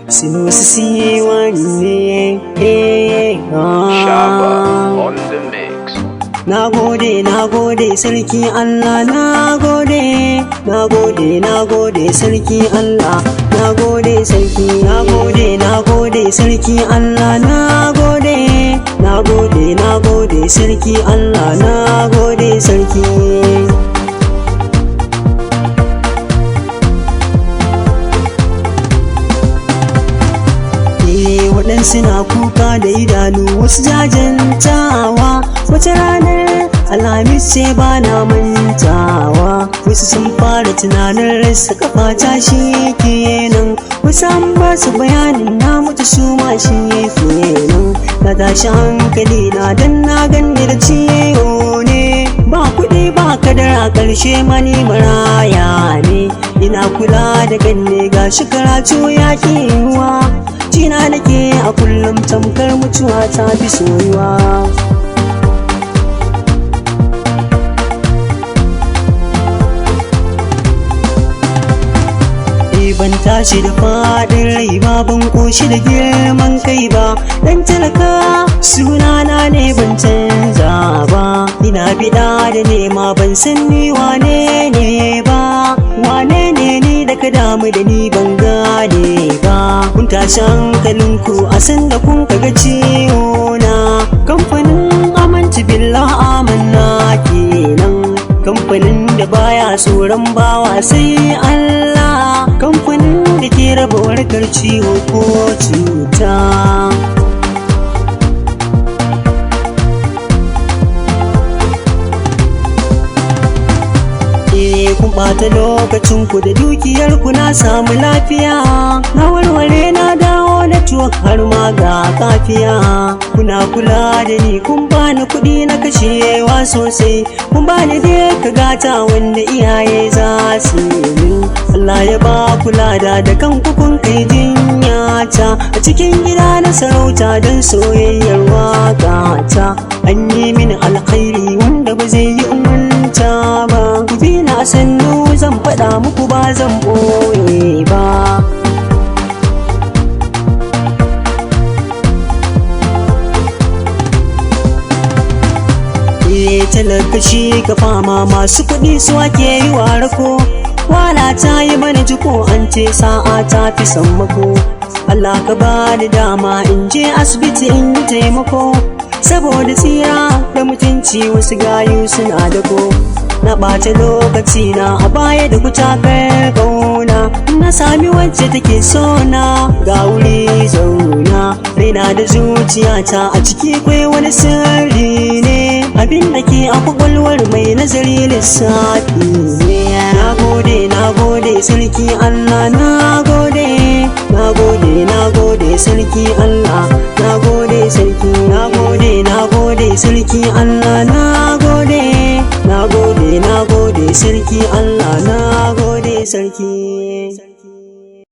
Sinusi C1 ne. Shaba on the mix. Nagode sarki Allah, nagode sarki Allah, nagode sarki, nagode sarki Allah, nagode sarki Allah, nagode sarki. Waɗansu na kuka da idanu, wasu jajantawa. Wata ranar Alhamis ce ba na mantawa. Wasu sun fara tunanin rasa kafa shi kenan, wasu an ba su bayanin na mutu su ma shi kenan. Na tashi hankali na dan na ganni da ciwo ne, ba kuɗi ba kadara, ƙarshe mani maraya ne. Ina kula da ganne gashi karatu ya yiwuwa, jina nake a kullum tamkar mutuwa ta fi soyuwa. Ban tashi da faɗin rai ba, ban ƙoshi da girman kai ba, dan talaka sunana ne ban canza ba. Ina biɗa da nema ban san ni wane ne ba, wane ne ni da ka damu da ni ban gane ba. Kun tashi hankalinku a sanda kun kaga ciwo na. Kamfanin Amantu Billah Amanna kenan, kamfanin da baya tsoron bawa sai Allah, kamfanin da ke raba warkar ciwo ko cuta. Kun ɓata lokacinku da dukiyarku na samu lafiya, na warware na dawo da tuwon har ma ga kafiya. Kuna kula da ni kun bani kuɗi na kashewa sosai, kun bani duka gata wanda iyaye za su yi. Allah ya ba kula da kanku kun kai jinyata a cikin gida na sarauta don soyayyar waƙata. An yi mini alkhairi wanda ba zai yi manta ba, ku bi na sannu zan faɗa muku ba zan ɓoye ba. Talaka shi ka fama, masu kuɗi su ake yi wa rako. Wala ta yi mana jiko, an ce sa'a ta fi sammako. Allah ka ba da dama in je asibiti in yi taimako, saboda tsira da mutunci wasu gayu suna dako. Na ɓata lokaci na a baya da kutakar ƙauna, na sami wacce take sona ga wuri zauna. Raina da zuciyata a ciki kwai wani sirri ne, abin da ke a kwakwalwar mai nazari lissafi ne. Nagode sarki Allah, nagode sarki Allah, nagode sarki, nagode sarki Allah, nagode sarki Allah, nagode sarki.